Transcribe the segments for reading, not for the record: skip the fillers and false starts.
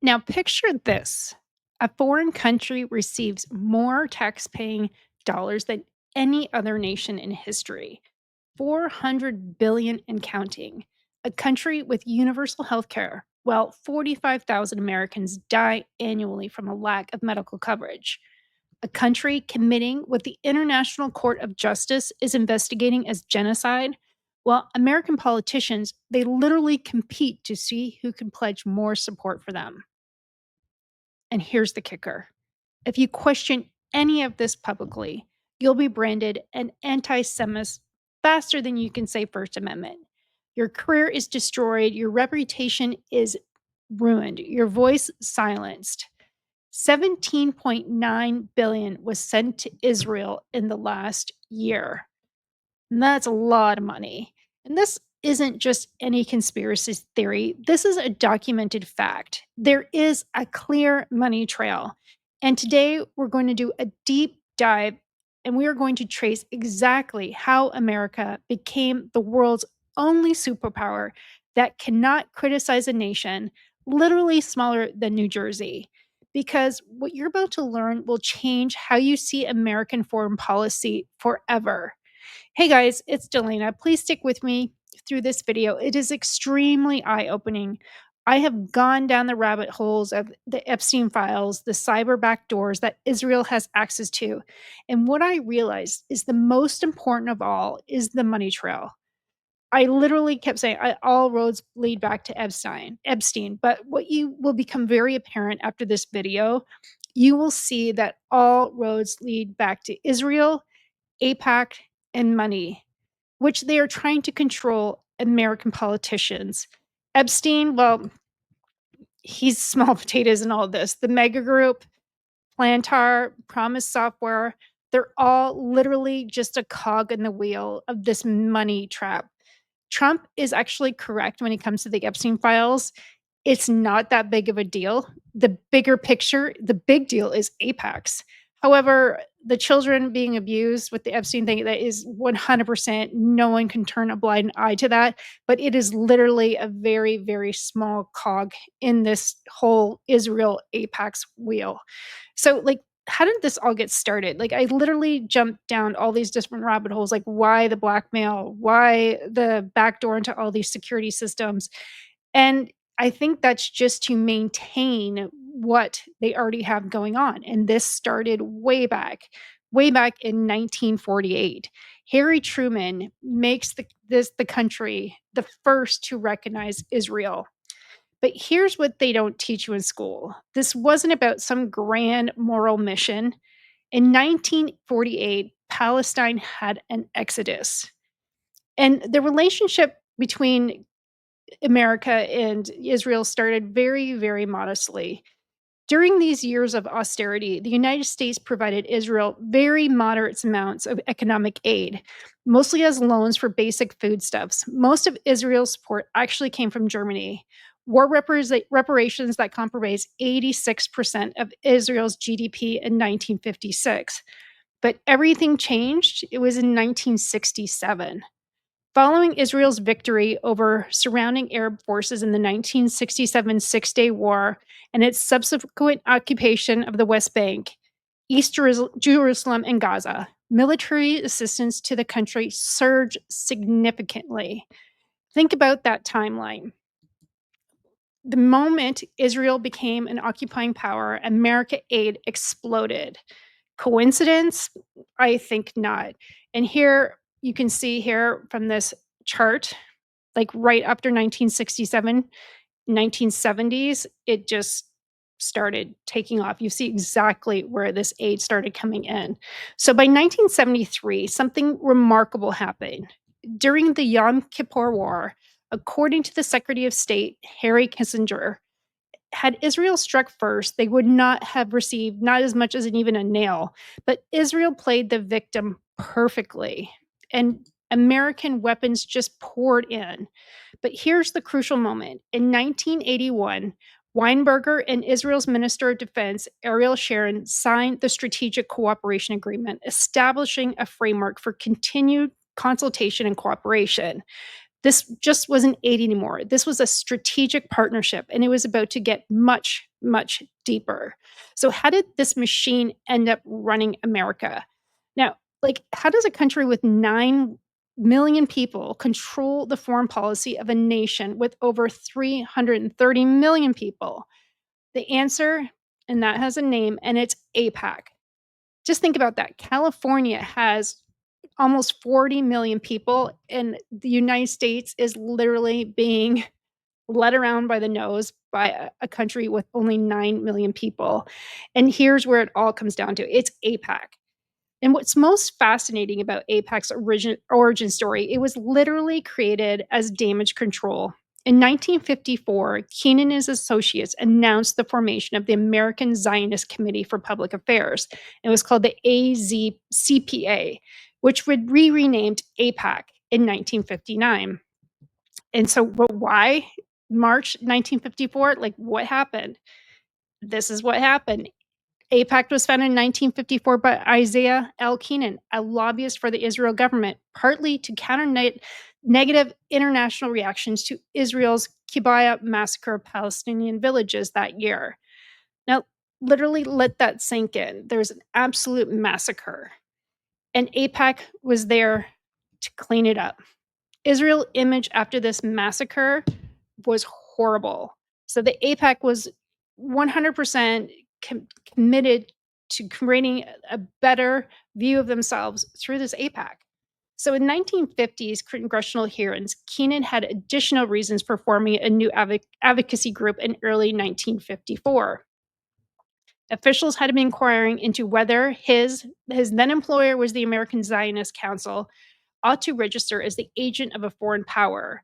Now, picture this: a foreign country receives more tax-paying dollars than any other nation in history, 400 billion and counting. A country with universal health care, while 45,000 Americans die annually from a lack of medical coverage. A country committing what the International Court of Justice is investigating as genocide, while American politicians, they literally compete to see who can pledge more support for them. And here's the kicker: if you question any of this publicly, you'll be branded an anti Semite faster than you can say First Amendment. Your career is destroyed, your reputation is ruined, your voice silenced. 17.9 billion was sent to Israel in the last year. And that's a lot of money. And this isn't just any conspiracy theory. This is a documented fact. There is a clear money trail. And today we're going to do a deep dive and we are going to trace exactly how America became the world's only superpower that cannot criticize a nation literally smaller than New Jersey. Because what you're about to learn will change how you see American foreign policy forever. Hey guys, it's Delana. Please stick with me through this video. It is extremely eye-opening. I have gone down the rabbit holes of the Epstein files, the cyber backdoors that Israel has access to. And what I realized is the most important of all is the money trail. I literally kept saying all roads lead back to Epstein. But what you will become very apparent after this video, you will see that all roads lead back to Israel, AIPAC, and money, which they are trying to control American politicians. Epstein, well, he's small potatoes in all this. The mega group, Plantar, Promise Software, they're all literally just a cog in the wheel of this money trap. Trump is actually correct when it comes to the Epstein files. It's not that big of a deal. The bigger picture, the big deal is Apex. However, the children being abused with the Epstein thing, that is 100%, no one can turn a blind eye to that, but it is literally a very, very small cog in this whole Israel Apex wheel. So, like, how did this all get started? Like, I literally jumped down all these different rabbit holes, like why the blackmail, why the backdoor into all these security systems. And I think that's just to maintain what they already have going on. And this started way back in 1948. Harry Truman makes the country the first to recognize Israel. But here's what they don't teach you in school. This wasn't about some grand moral mission. In 1948, Palestine had an exodus. And the relationship between America and Israel started very, very modestly. During these years of austerity, the United States provided Israel very moderate amounts of economic aid, mostly as loans for basic foodstuffs. Most of Israel's support actually came from Germany. War reparations that comprise 86% of Israel's GDP in 1956. But everything changed. It was in 1967. Following Israel's victory over surrounding Arab forces in the 1967 Six-Day War and its subsequent occupation of the West Bank, East Jerusalem, and Gaza, military assistance to the country surged significantly. Think about that timeline. The moment Israel became an occupying power, American aid exploded. Coincidence? I think not. And here you can see here from this chart, like right after 1967, 1970s, it just started taking off. You see exactly where this aid started coming in. So by 1973, something remarkable happened. During the Yom Kippur War, according to the Secretary of State, Harry Kissinger, had Israel struck first, they would not have received not as much as even a nail. But Israel played the victim perfectly, and American weapons just poured in. But here's the crucial moment. In 1981, Weinberger and Israel's Minister of Defense, Ariel Sharon, signed the Strategic Cooperation Agreement, establishing a framework for continued consultation and cooperation. This just wasn't aid anymore. This was a strategic partnership, and it was about to get much, much deeper. So how did this machine end up running America? Now, like, how does a country with 9 million people control the foreign policy of a nation with over 330 million people? The answer, and that has a name, and it's AIPAC. Just think about that. California has almost 40 million people, and the United States is literally being led around by the nose by a country with only 9 million people. And here's where it all comes down to, it's AIPAC. And what's most fascinating about AIPAC's origin story, it was literally created as damage control. In 1954, Keenan and his associates announced the formation of the American Zionist Committee for Public Affairs. It was called the AZCPA, which would be renamed AIPAC in 1959. And so, but why March 1954? Like, what happened? This is what happened. AIPAC was founded in 1954 by Isaiah L. Keenan, a lobbyist for the Israel government, partly to counter negative international reactions to Israel's Kibbutz massacre of Palestinian villages that year. Now, literally let that sink in. There's an absolute massacre, and AIPAC was there to clean it up. Israel's image after this massacre was horrible. So the AIPAC was 100% committed to creating a better view of themselves through this AIPAC. So in 1950s congressional hearings, Keenan had additional reasons for forming a new advocacy group in early 1954. Officials had been inquiring into whether his then employer was the American Zionist Council ought to register as the agent of a foreign power.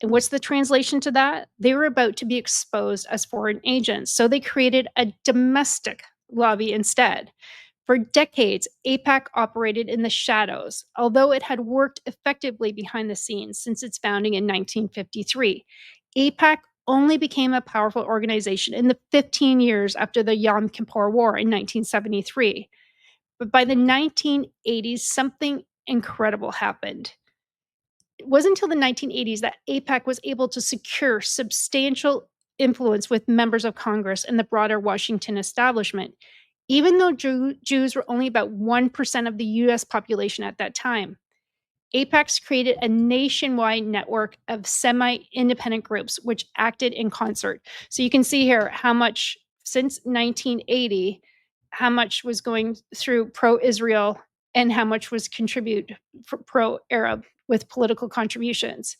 And what's the translation to that? They were about to be exposed as foreign agents, so they created a domestic lobby instead. For decades, AIPAC operated in the shadows, although it had worked effectively behind the scenes since its founding in 1953. AIPAC only became a powerful organization in the 15 years after the Yom Kippur War in 1973. But by the 1980s, something incredible happened. It wasn't until the 1980s that AIPAC was able to secure substantial influence with members of Congress and the broader Washington establishment, even though Jews were only about 1% of the US population at that time. AIPAC's created a nationwide network of semi-independent groups which acted in concert. So you can see here how much, since 1980, how much was going through pro-Israel and how much was contributed for pro-Arab with political contributions.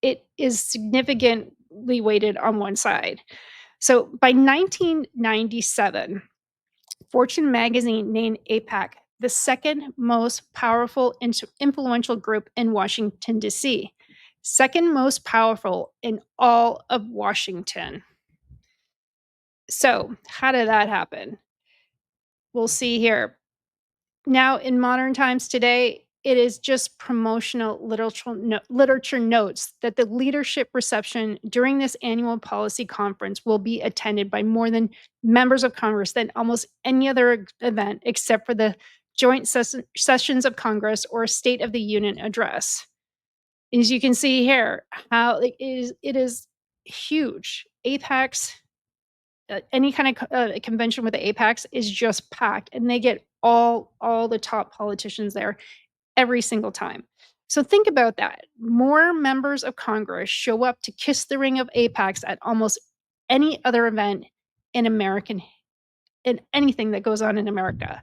It is significantly weighted on one side. So by 1997, Fortune magazine named AIPAC the second most powerful influential group in Washington, D.C., second most powerful in all of Washington. So how did that happen? We'll see here. Now, in modern times today, it is just promotional literature notes that the leadership reception during this annual policy conference will be attended by more than members of Congress than almost any other event except for the joint sessions of Congress or State of the Union address. As you can see here, how it is huge. AIPACs, any kind of convention with the AIPACs is just packed, and they get all the top politicians there every single time. So think about that. More members of Congress show up to kiss the ring of AIPACs at almost any other event in anything that goes on in America.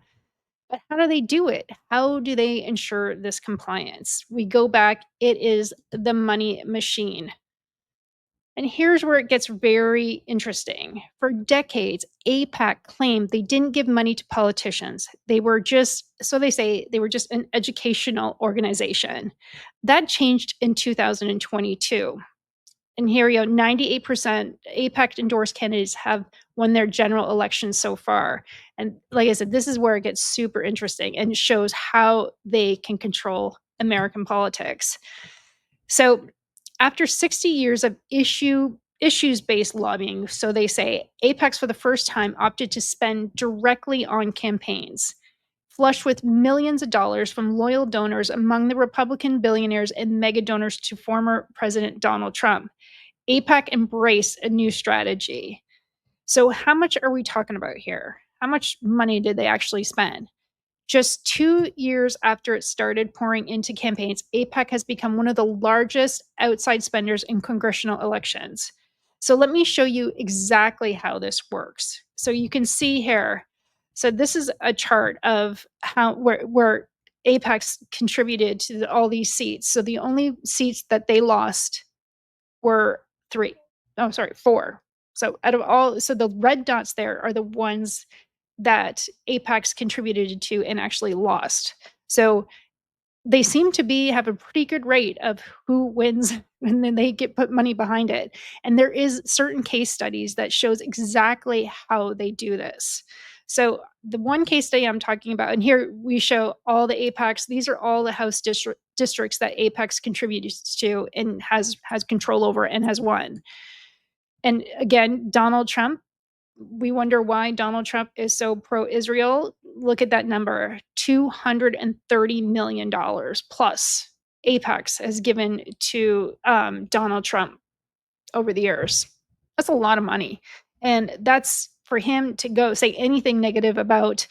But how do they do it? How do they ensure this compliance? We go back, it is the money machine. And here's where it gets very interesting. For decades, AIPAC claimed they didn't give money to politicians. They were just, so they say, they were just an educational organization. That changed in 2022. And here you go, 98% AIPAC endorsed candidates have won their general elections so far. And like I said, this is where it gets super interesting and shows how they can control American politics. So after 60 years of issues-based lobbying, so they say, AIPACs for the first time opted to spend directly on campaigns, flush with millions of dollars from loyal donors among the Republican billionaires and mega donors to former President Donald Trump. AIPAC embraced a new strategy. So how much are we talking about here? How much money did they actually spend? Just 2 years after it started pouring into campaigns, AIPAC has become one of the largest outside spenders in congressional elections. So let me show you exactly how this works. So you can see here. So this is a chart of how where AIPAC's contributed to all these seats. So the only seats that they lost were 3. Oh, sorry, 4. So out of all, so the red dots there are the ones that Apex contributed to and actually lost. So they seem to have a pretty good rate of who wins and then they get put money behind it. And there is certain case studies that shows exactly how they do this. So the one case study I'm talking about, and here we show all the Apex. These are all the House districts that Apex contributes to and has control over and has won. And again, Donald Trump, we wonder why Donald Trump is so pro-Israel. Look at that number, $230 million plus Apex has given to Donald Trump over the years. That's a lot of money. And that's for him to go say anything negative about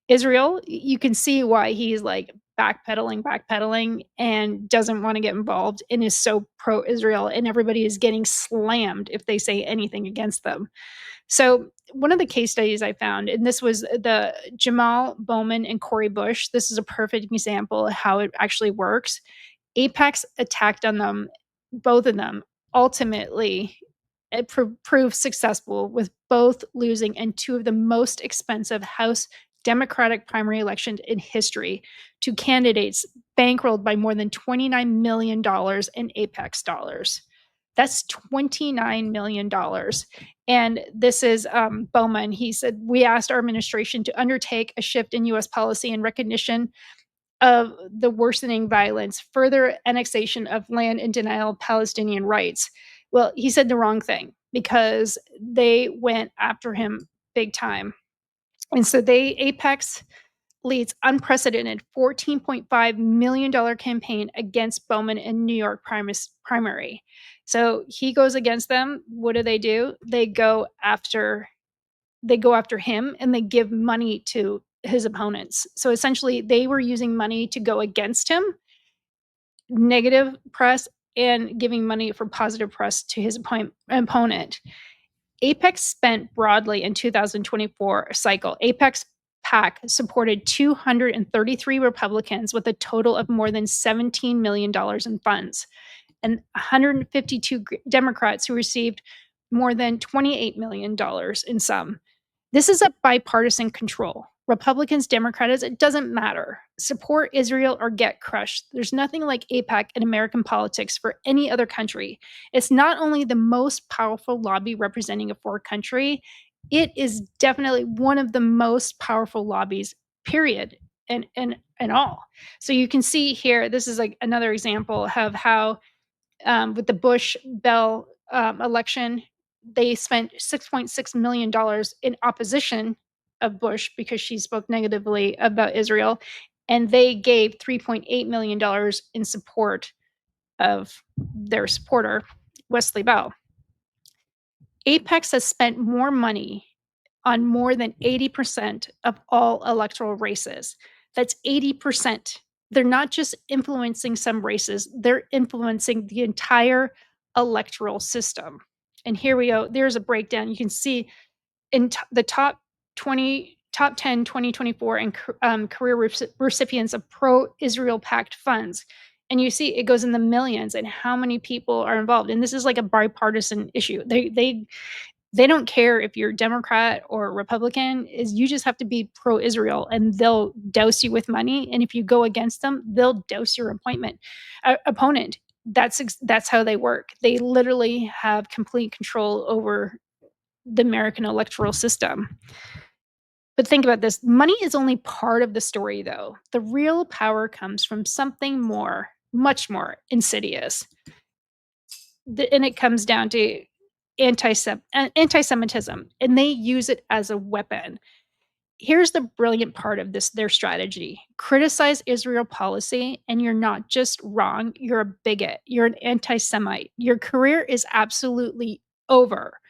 Israel. You can see why he's like backpedaling, and doesn't want to get involved and is so pro-Israel. And everybody is getting slammed if they say anything against them. So one of the case studies I found, and this was the Jamal Bowman and Cori Bush. This is a perfect example of how it actually works. Apex attacked on them, both of them. Ultimately, it proved successful with both losing in 2 of the most expensive House Democratic primary elections in history to candidates bankrolled by more than $29 million in Apex dollars. That's $29 million. And this is Bowman. He said, "We asked our administration to undertake a shift in US policy in recognition of the worsening violence, further annexation of land, and denial of Palestinian rights." Well, he said the wrong thing because they went after him big time. And so Apex leads unprecedented $14.5 million campaign against Bowman in New York primary. So he goes against them. What do? They go after him and they give money to his opponents. So essentially they were using money to go against him, negative press, and giving money for positive press to his opponent. Apex spent broadly in 2024 cycle. Apex PAC supported 233 Republicans with a total of more than $17 million in funds, and 152 Democrats who received more than $28 million in sum. This is a bipartisan control. Republicans, Democrats, it doesn't matter. Support Israel or get crushed. There's nothing like AIPAC in American politics for any other country. It's not only the most powerful lobby representing a foreign country, it is definitely one of the most powerful lobbies, period, and all. So you can see here, this is like another example of how with the Bush Bell election, they spent $6.6 million in opposition of Bush because she spoke negatively about Israel. And they gave $3.8 million in support of their supporter, Wesley Bell. Apex has spent more money on more than 80% of all electoral races. That's 80%. They're not just influencing some races, they're influencing the entire electoral system. And here we go. There's a breakdown. You can see in the top 10 2024 and career recipients of pro-Israel packed funds. And you see it goes in the millions and how many people are involved. And this is like a bipartisan issue. They don't care if you're Democrat or Republican. Is you just have to be pro-Israel, and they'll douse you with money. And if you go against them, they'll douse your opponent. That's how they work. They literally have complete control over the American electoral system. But think about this: money is only part of the story, though. The real power comes from something more, much more insidious. And it comes down to anti-Semitism, and they use it as a weapon. Here's the brilliant part of their strategy: criticize Israel policy, and you're not just wrong, you're a bigot, you're an anti-Semite. Your career is absolutely over.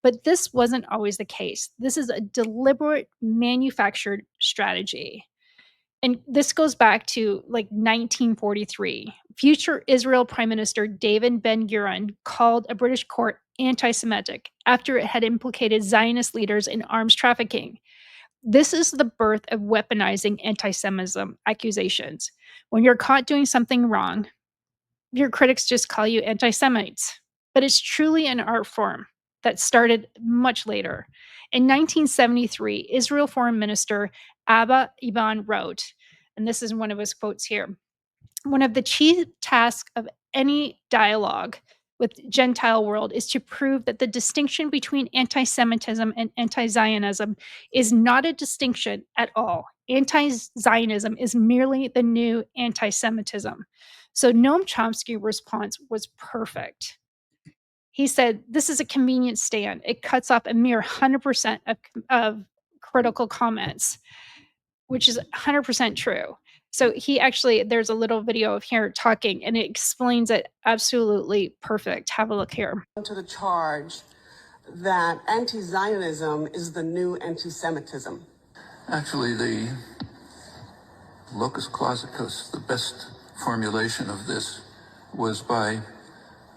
But this wasn't always the case. This is a deliberate manufactured strategy. And this goes back to like 1943. Future Israel Prime Minister David Ben-Gurion called a British court anti-Semitic after it had implicated Zionist leaders in arms trafficking. This is the birth of weaponizing anti-Semitism accusations. When you're caught doing something wrong, your critics just call you anti-Semites. But it's truly an art form that started much later. In 1973, Israel Foreign Minister Abba Eban wrote, and this is one of his quotes here: "One of the chief tasks of any dialogue with Gentile world is to prove that the distinction between anti-Semitism and anti-Zionism is not a distinction at all. Anti-Zionism is merely the new anti-Semitism." So Noam Chomsky's response was perfect. He said, "This is a convenient stand. It cuts off a mere 100% of critical comments," which is 100% true. So he actually, there's a little video of here talking, and it explains it absolutely perfect. Have a look here. To the charge that anti-Zionism is the new anti-Semitism. Actually, the locus classicus, the best formulation of this, was by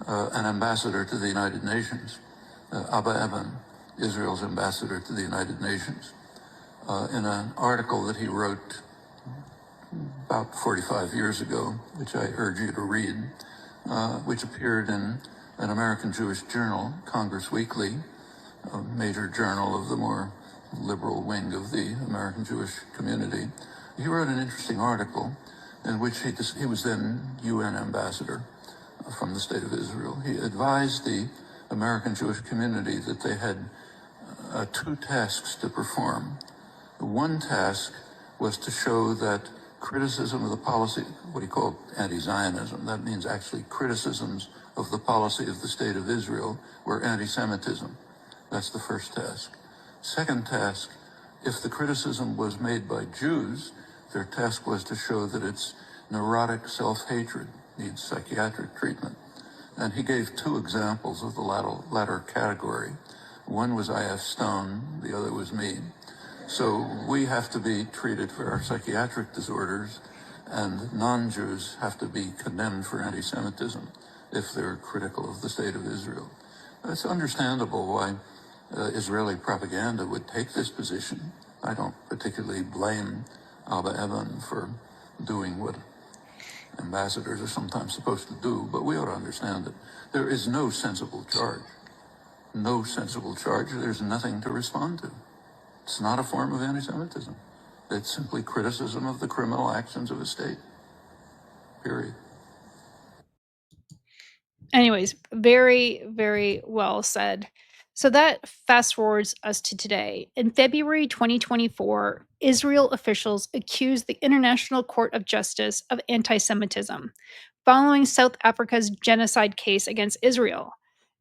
an ambassador to the United Nations, Abba Eban, Israel's ambassador to the United Nations, in an article that he wrote about 45 years ago, which I urge you to read, which appeared in an American Jewish journal, Congress Weekly, a major journal of the more liberal wing of the American Jewish community. He wrote an interesting article in which he was then UN ambassador from the State of Israel. He advised the American Jewish community that they had two tasks to perform. One task was to show that criticism of the policy, what he called anti-Zionism, that means actually criticisms of the policy of the State of Israel, were anti-Semitism. That's the first task. Second task, if the criticism was made by Jews, their task was to show that it's neurotic self-hatred, needs psychiatric treatment. And he gave two examples of the latter category. One was I.F. Stone, the other was me. So we have to be treated for our psychiatric disorders, and non-Jews have to be condemned for anti-Semitism if they're critical of the State of Israel. It's understandable why Israeli propaganda would take this position. I don't particularly blame Abba Eban for doing what ambassadors are sometimes supposed to do, but we ought to understand that there is no sensible charge. No sensible charge. There's nothing to respond to. It's not a form of anti-Semitism. It's simply criticism of the criminal actions of a state. Period. Anyways, very, very well said. So that fast forwards us to today. In February 2024, Israel officials accused the International Court of Justice of anti-Semitism, following South Africa's genocide case against Israel.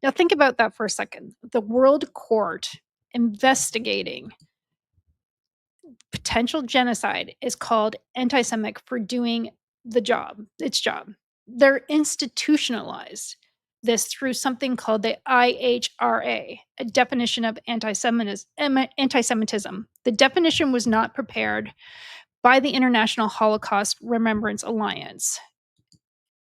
Now think about that for a second. The World Court investigating potential genocide is called anti-Semitic for doing its job. They're institutionalized this through something called the IHRA, a definition of anti-Semitism. The definition was not prepared by the International Holocaust Remembrance Alliance.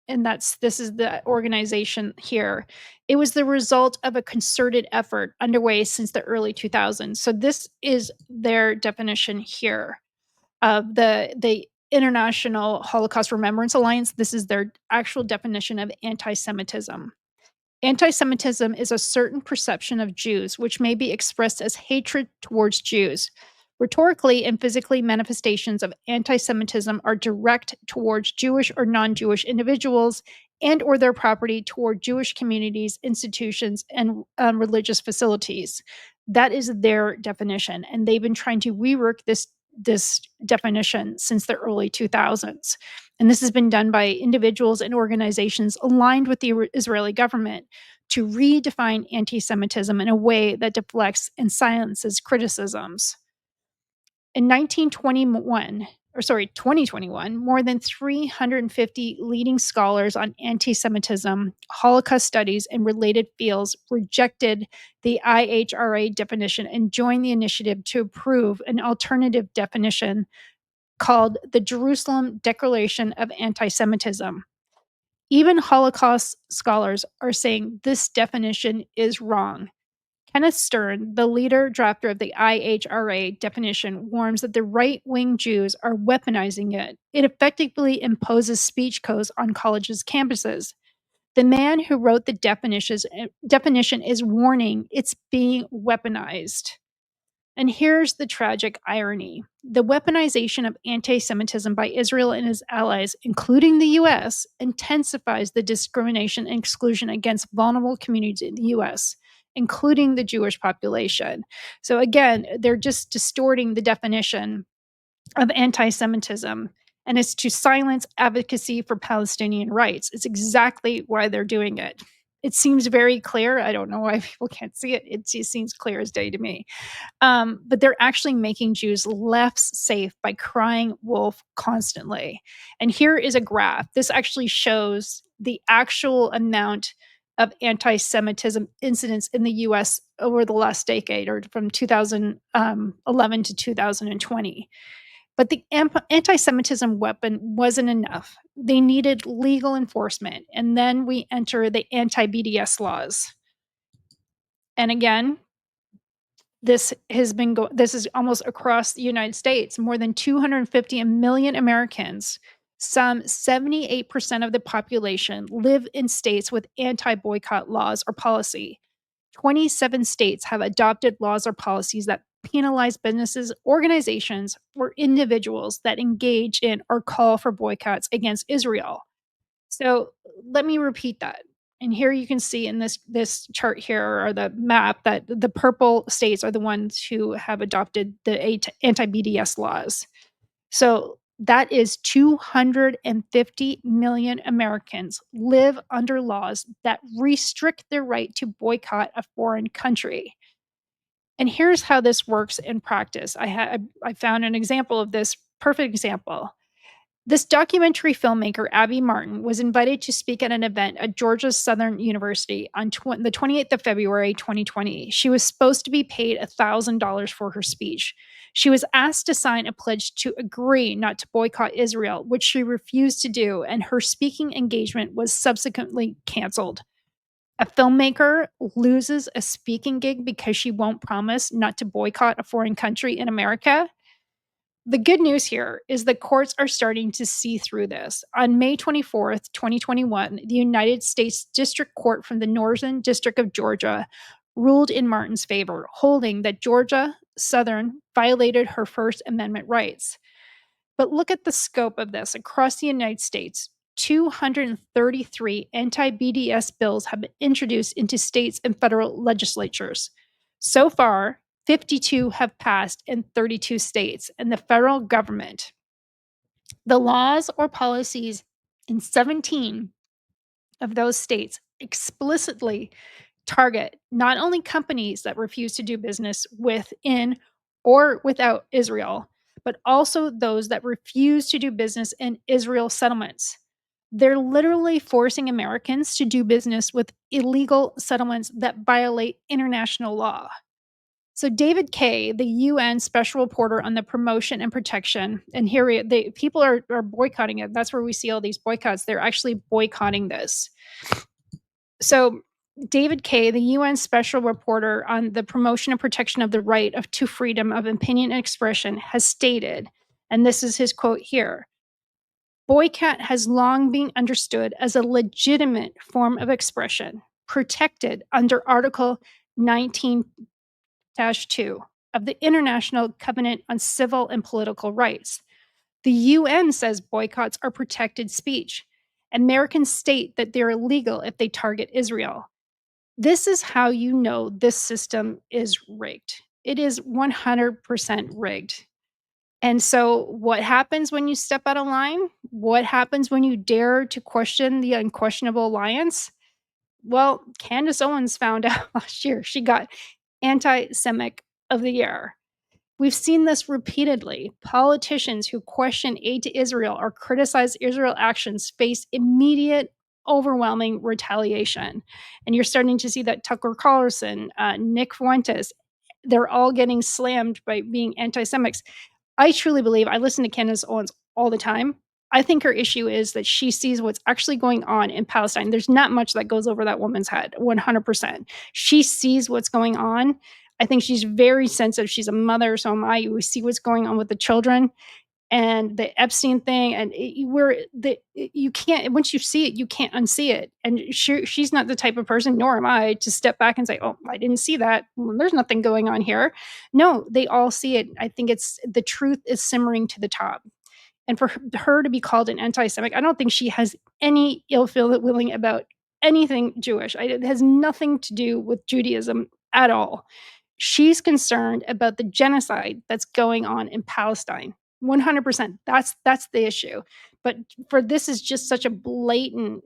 And this is the organization here. It was the result of a concerted effort underway since the early 2000s. So this is their definition here of the International Holocaust Remembrance Alliance. This is their actual definition of anti-Semitism. Anti-Semitism is a certain perception of Jews which may be expressed as hatred towards Jews. Rhetorically and physically, manifestations of anti-Semitism are direct towards Jewish or non-Jewish individuals and or their property, toward Jewish communities, institutions, and religious facilities. That is their definition, and they've been trying to rework this definition since the early 2000s. And this has been done by individuals and organizations aligned with the Israeli government to redefine anti-Semitism in a way that deflects and silences criticisms. In 1921, 2021, more than 350 leading scholars on anti-Semitism, Holocaust studies, and related fields rejected the IHRA definition and joined the initiative to approve an alternative definition called the Jerusalem Declaration of Anti-Semitism. Even Holocaust scholars are saying this definition is wrong. Kenneth Stern, the leader drafter of the IHRA definition, warns that the right wing Jews are weaponizing it. It effectively imposes speech codes on colleges' campuses. The man who wrote the definition is warning it's being weaponized. And here's the tragic irony: the weaponization of anti Semitism by Israel and its allies, including the US, intensifies the discrimination and exclusion against vulnerable communities in the US, including the Jewish population. So, again, they're just distorting the definition of anti Semitism. And it's to silence advocacy for Palestinian rights. It's exactly why they're doing it. It seems very clear. I don't know why people can't see it. It just seems clear as day to me. But they're actually making Jews less safe by crying wolf constantly. And here is a graph. This actually shows the actual amount of anti Semitism incidents in the US over the last decade, or from 2011 to 2020. But the anti Semitism weapon wasn't enough. They needed legal enforcement. And then we enter the anti BDS laws. And again, this is almost across the United States. More than 250 million Americans, some 78% of the population, live in states with anti-boycott laws or policy. 27 states have adopted laws or policies that penalize businesses, organizations, or individuals that engage in or call for boycotts against Israel. So let me repeat that. And here you can see in this chart here, or the map, that the purple states are the ones who have adopted the anti-BDS laws. So that is 250 million Americans live under laws that restrict their right to boycott a foreign country. And here's how this works in practice. I found an example of this, perfect example. This documentary filmmaker, Abby Martin, was invited to speak at an event at Georgia Southern University on the 28th of February, 2020. She was supposed to be paid $1,000 for her speech. She was asked to sign a pledge to agree not to boycott Israel, which she refused to do, and her speaking engagement was subsequently canceled. A filmmaker loses a speaking gig because she won't promise not to boycott a foreign country in America. The good news here is the courts are starting to see through this. On May 24th, 2021, the United States District Court from the Northern District of Georgia ruled in Martin's favor, holding that Georgia Southern violated her First Amendment rights. But look at the scope of this. Across the United States, 233 anti-BDS bills have been introduced into states and federal legislatures. So far, 52 have passed in 32 states, and the federal government. The laws or policies in 17 of those states explicitly target not only companies that refuse to do business within or without Israel, but also those that refuse to do business in Israel settlements. They're literally forcing Americans to do business with illegal settlements that violate international law. So David Kay, the UN special reporter on the promotion and protection, and here people are boycotting it. That's where we see all these boycotts. They're actually boycotting this. So David Kay, the UN special reporter on the promotion and protection of the right to freedom of opinion and expression, has stated, and this is his quote here: "Boycott has long been understood as a legitimate form of expression, protected under Article 19-2 of the International Covenant on Civil and Political Rights. The UN says boycotts are protected speech. Americans state that they're illegal if they target Israel. This is how you know this system is rigged. It is 100% rigged." And so, what happens when you step out of line? What happens when you dare to question the unquestionable alliance? Well, Candace Owens found out last year. She got Anti-Semitic of the Year. We've seen this repeatedly. Politicians who question aid to Israel or criticize Israel actions face immediate, overwhelming retaliation. And you're starting to see that Tucker Carlson, Nick Fuentes, they're all getting slammed by being anti-Semites. I truly believe I listen to Candace Owens all the time. I think her issue is that she sees what's actually going on in Palestine. There's not much that goes over that woman's head, 100%. She sees what's going on. I think she's very sensitive. She's a mother, so am I. We see what's going on with the children and the Epstein thing, and you can't, once you see it, you can't unsee it. And she's not the type of person, nor am I, to step back and say, "Oh, I didn't see that. Well, there's nothing going on here." No, they all see it. I think it's the truth is simmering to the top. And for her to be called an anti-Semitic, I don't think she has any ill feeling about anything Jewish. It has nothing to do with Judaism at all. She's concerned about the genocide that's going on in Palestine. 100%. That's the issue. But for this is just such a blatant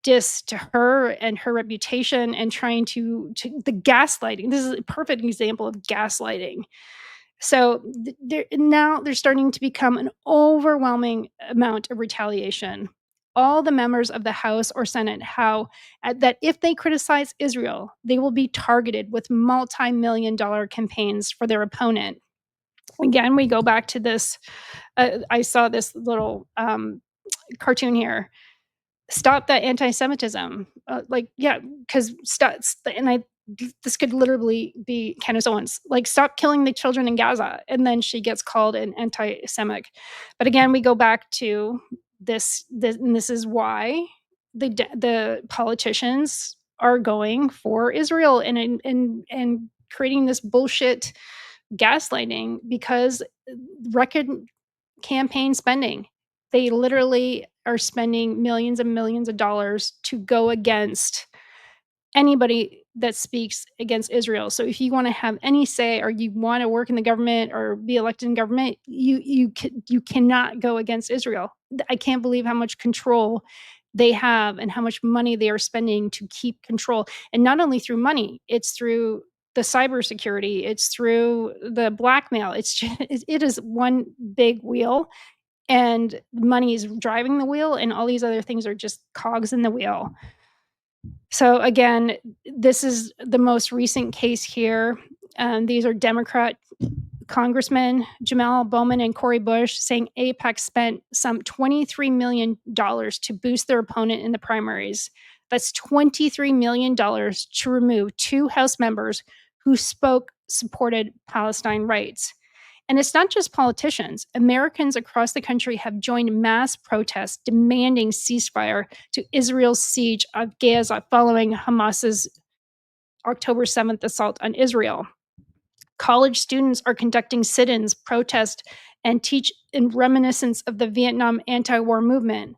diss to her and her reputation, and trying to the gaslighting. This is a perfect example of gaslighting. So they're starting to become an overwhelming amount of retaliation. All the members of the House or Senate, that if they criticize Israel, they will be targeted with multi-million-dollar campaigns for their opponent. Again, we go back to this. I saw this little cartoon here. Stop that anti-Semitism. Because this could literally be Candace Owens. Like, stop killing the children in Gaza, and then she gets called an anti-Semitic. But again, we go back to this, and this is why the politicians are going for Israel and creating this bullshit gaslighting, because record campaign spending. They literally are spending millions and millions of dollars to go against anybody that speaks against Israel. So if you want to have any say, or you want to work in the government or be elected in government, you cannot go against Israel. I can't believe how much control they have and how much money they are spending to keep control. And not only through money, it's through the cybersecurity, it's through the blackmail. It is one big wheel, and money is driving the wheel, and all these other things are just cogs in the wheel. So again, this is the most recent case here. These are Democrat Congressmen Jamal Bowman and Cori Bush saying AIPAC spent some $23 million to boost their opponent in the primaries. That's $23 million to remove 2 House members who supported Palestine rights. And it's not just politicians. Americans across the country have joined mass protests demanding ceasefire to Israel's siege of Gaza following Hamas's October 7th assault on Israel. College students are conducting sit-ins, protest, and teach in reminiscence of the Vietnam anti-war movement.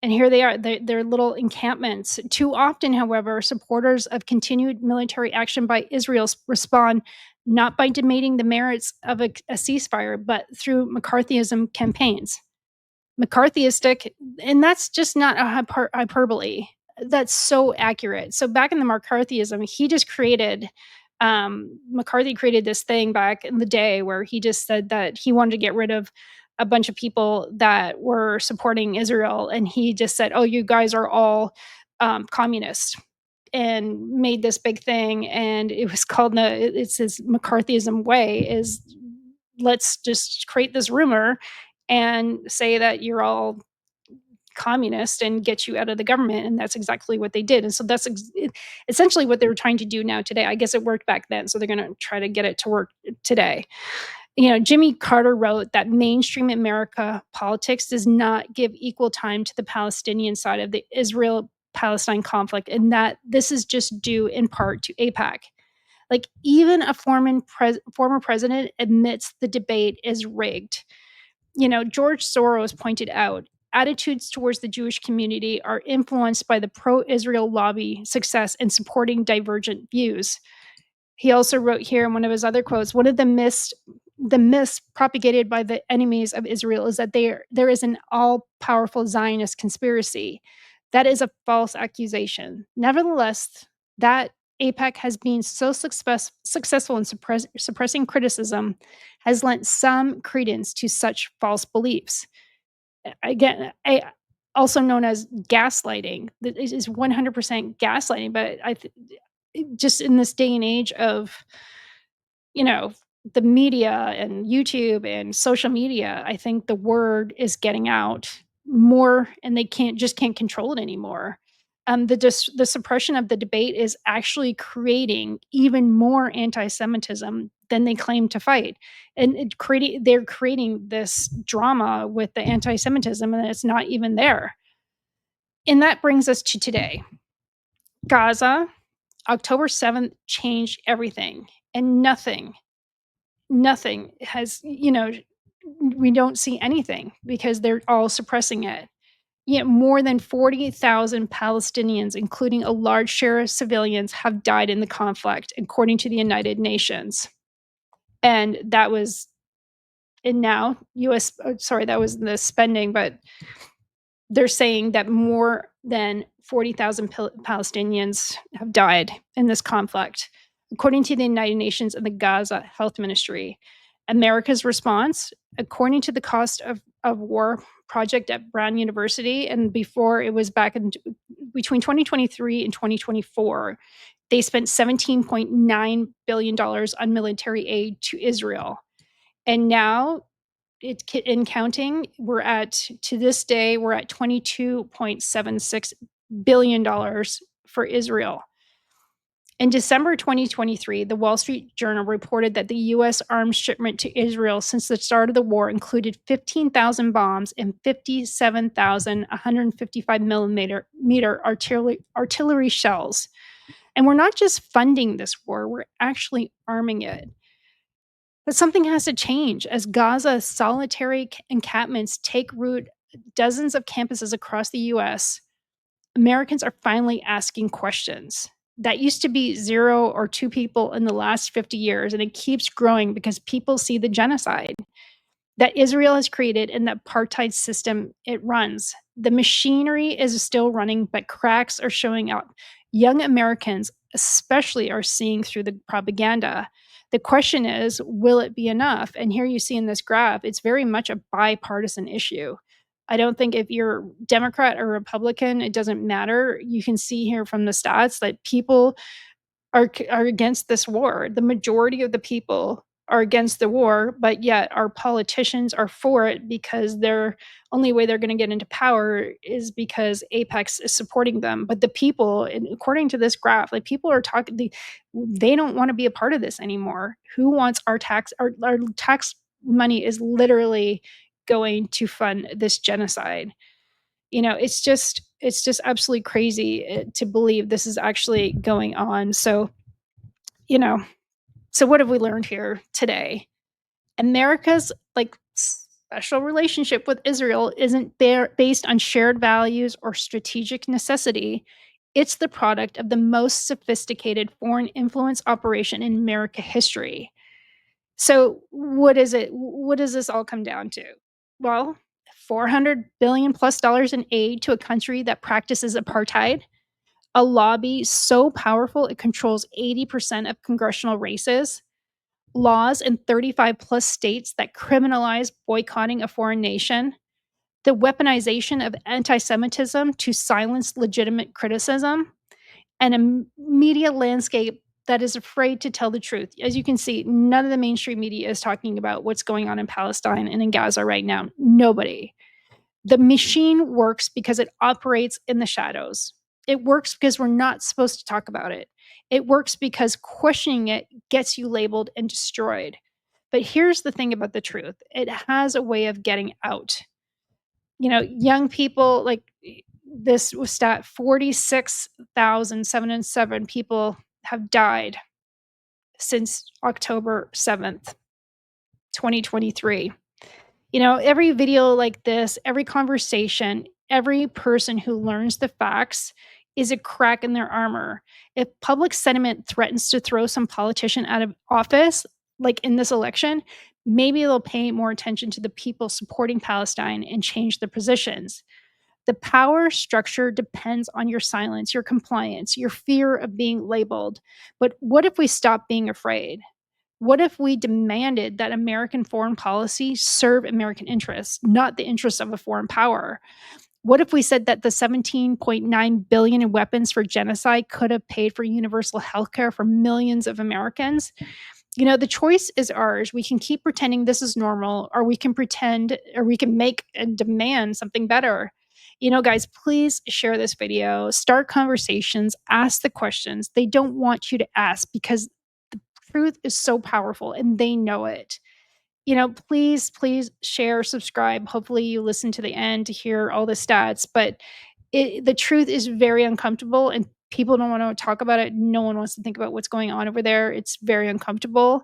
And here they are, they're little encampments. Too often, however, supporters of continued military action by Israel respond not by debating the merits of a ceasefire, but through McCarthyism campaigns. McCarthyistic, and that's just not a hyperbole. That's so accurate. So back in the McCarthyism, he just created McCarthy created this thing back in the day where he just said that he wanted to get rid of a bunch of people that were supporting Israel, and he just said, "Oh, you guys are all communists," and made this big thing. And it was called it's his McCarthyism way, is let's just create this rumor and say that you're all communist and get you out of the government. And that's exactly what they did. And so that's essentially what they were trying to do now today. I guess it worked back then, so they're going to try to get it to work today. Jimmy Carter wrote that mainstream America politics does not give equal time to the Palestinian side of the Israel-Palestine conflict, and that this is just due in part to AIPAC. Like, even a former president admits the debate is rigged. George Soros pointed out, attitudes towards the Jewish community are influenced by the pro-Israel lobby success in supporting divergent views. He also wrote here in one of his other quotes, one of the myths propagated by the enemies of Israel is that there is an all-powerful Zionist conspiracy. That is a false accusation. Nevertheless, that AIPAC has been so successful in suppressing criticism has lent some credence to such false beliefs. Again, also known as gaslighting. That is 100% gaslighting, but just in this day and age of, you know, the media and YouTube and social media, I think the word is getting out more and they can't control it anymore. The suppression of the debate is actually creating even more anti-Semitism than they claim to fight, and they're creating this drama with the anti-Semitism, and it's not even there. And that brings us to today. Gaza, October 7th changed everything, and nothing has, we don't see anything because they're all suppressing it. Yet more than 40,000 Palestinians, including a large share of civilians, have died in the conflict, according to the United Nations. And that was, and now US, sorry, that was the spending, but they're saying that more than 40,000 Palestinians have died in this conflict, according to the United Nations and the Gaza Health Ministry. America's response, according to the Cost of War project at Brown University, and before it was back in between 2023 and 2024, they spent $17.9 billion on military aid to Israel. And now in counting, we're at, to this day, we're at $22.76 billion for Israel. In December 2023, the Wall Street Journal reported that the U.S. arms shipment to Israel since the start of the war included 15,000 bombs and 57,155 millimeter artillery shells. And we're not just funding this war, we're actually arming it. But something has to change as Gaza's solitary encampments take root dozens of campuses across the US. Americans are finally asking questions. That used to be 0 or 2 people in the last 50 years, and it keeps growing because people see the genocide that Israel has created and the apartheid system it runs. The machinery is still running, but cracks are showing up. Young Americans, especially, are seeing through the propaganda. The question is, will it be enough? And here you see in this graph, it's very much a bipartisan issue. I don't think if you're Democrat or Republican, it doesn't matter. You can see here from the stats that people are against this war. The majority of the people are against the war, but yet our politicians are for it because their only way they're going to get into power is because Apex is supporting them. But the people, and according to this graph, like people are talking, they don't want to be a part of this anymore. Who wants our tax? Our tax money is literally going to fund this genocide. It's just absolutely crazy to believe this is actually going on. So, you know, so what have we learned here today? America's special relationship with Israel isn't based on shared values or strategic necessity. It's the product of the most sophisticated foreign influence operation in America history. So what is it? What does this all come down to? Well, $400 billion plus in aid to a country that practices apartheid, a lobby so powerful it controls 80% of congressional races, laws in 35 plus states that criminalize boycotting a foreign nation, the weaponization of anti-Semitism to silence legitimate criticism, and a media landscape that is afraid to tell the truth. As you can see, none of the mainstream media is talking about what's going on in Palestine and in Gaza right now. Nobody. The machine works because it operates in the shadows. It works because we're not supposed to talk about it. It works because questioning it gets you labeled and destroyed. But here's the thing about the truth. It has a way of getting out. Young people, like this was stat, 46,707 people have died since October 7th, 2023. Every video like this, every conversation, every person who learns the facts is a crack in their armor. If public sentiment threatens to throw some politician out of office, like in this election, maybe they'll pay more attention to the people supporting Palestine and change their positions. The power structure depends on your silence, your compliance, your fear of being labeled. But what if we stop being afraid? What if we demanded that American foreign policy serve American interests, not the interests of a foreign power? What if we said that the 17.9 billion in weapons for genocide could have paid for universal health care for millions of Americans? You know, the choice is ours. We can keep pretending this is normal, or we can pretend, or we can make and demand something better. You know, guys, please share this video, start conversations, ask the questions they don't want you to ask, because the truth is so powerful and they know it. You know, please share, subscribe. Hopefully you listen to the end to hear all the stats, but the truth is very uncomfortable and people don't want to talk about it. No one wants to think about what's going on over there. It's very uncomfortable.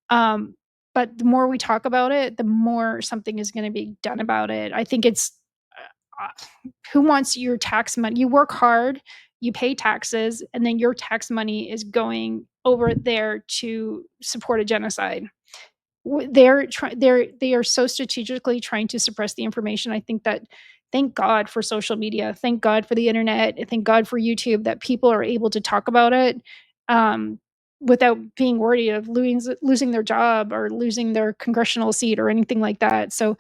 Um, but the more we talk about it, the more something is going to be done about it. I think it's who wants your tax money? You work hard, you pay taxes, and then your tax money is going over there to support a genocide. They are so strategically trying to suppress the information. I think that, thank God for social media, thank God for the internet, and thank God for YouTube, that people are able to talk about it, um, without being worried of losing their job or losing their congressional seat or anything like that. So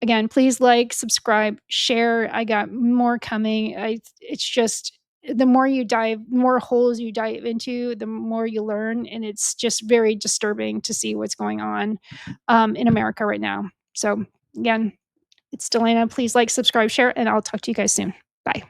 again, please like, subscribe, share. I got more coming. It's just the more you dive, the more holes you dive into, the more you learn, and it's just very disturbing to see what's going on in America right now. So again, it's Delana. Please like, subscribe, share, and I'll talk to you guys soon. Bye.